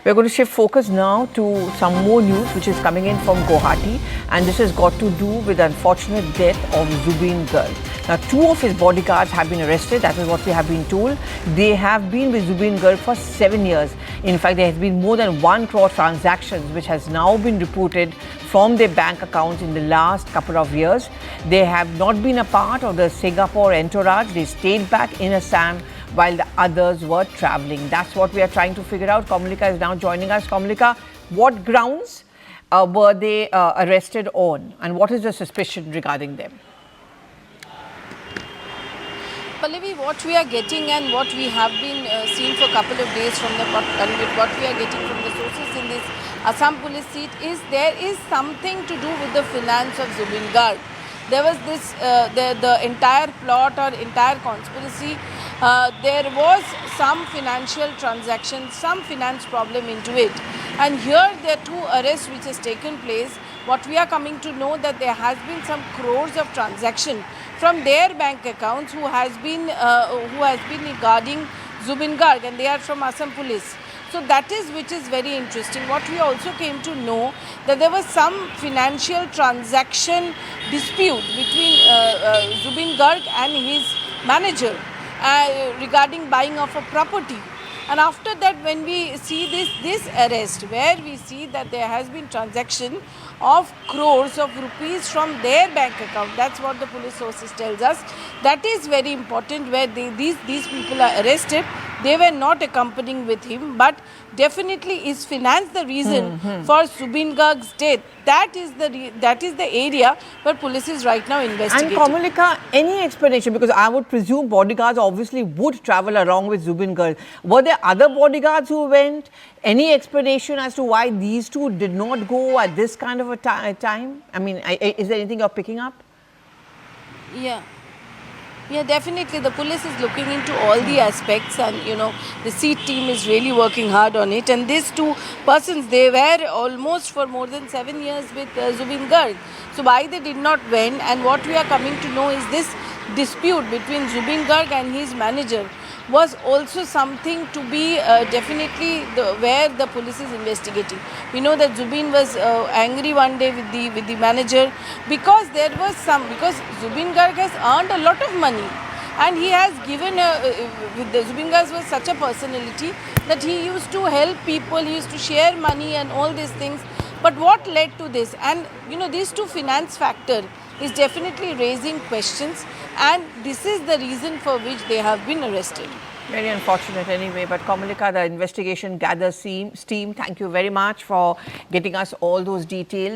We're going to shift focus now to some more news which is coming in from Guwahati, and this has got to do with the unfortunate death of Zubeen Garg. Now, 2 of his bodyguards have been arrested. That is what we have been told. They have been with Zubeen Garg for 7 years. In fact, there has been more than 1 crore transactions which has now been reported from their bank accounts in the last couple of years. They have not been a part of the Singapore entourage. They stayed back in Assam while the others were travelling. That's what we are trying to figure out. Kamalika is now joining us. Kamalika, what grounds were they arrested on, and what is the suspicion regarding them? Pallavi, what we are getting and what we have been seeing for a couple of days from the what we are getting from the sources in this Assam police seat is there is something to do with the finance of Zubeen Garg. There was this the entire plot or entire conspiracy. There was some financial transaction, some finance problem into it, and here there are 2 arrests which has taken place. What we are coming to know that there has been some crores of transaction from their bank accounts who has been regarding Zubeen Garg, and they are from Assam police. So that is which is very interesting. What we also came to know that there was some financial transaction dispute between Zubeen Garg and his manager regarding buying of a property. And after that, when we see this arrest, where we see that there has been transaction of crores of rupees from their bank account, that's what the police sources tells us. That is very important, where these people are arrested. They were not accompanying with him, but definitely is finance the reason for Zubeen Garg's death. That is the area where police is right now investigating. And Kamalika, any explanation? Because I would presume bodyguards obviously would travel along with Zubeen Garg. Were there other bodyguards who went? Any explanation as to why these 2 did not go at this kind of a time? I mean, is there anything you're picking up? Yeah, definitely. The police is looking into all the aspects, and the SEAT team is really working hard on it. And these 2 persons, they were almost for more than 7 years with Zubeen Garg. So why they did not win, and what we are coming to know is this dispute between Zubeen Garg and his manager was also something to be definitely where the police is investigating. We know that Zubeen was angry one day with the manager because Zubeen Garg has earned a lot of money, and he has given Zubeen Garg was such a personality that he used to help people, he used to share money and all these things. But what led to this? And these 2 finance factor is definitely raising questions, and this is the reason for which they have been arrested. Very unfortunate anyway, but Kamalika, the investigation gathers steam. Thank you very much for getting us all those details.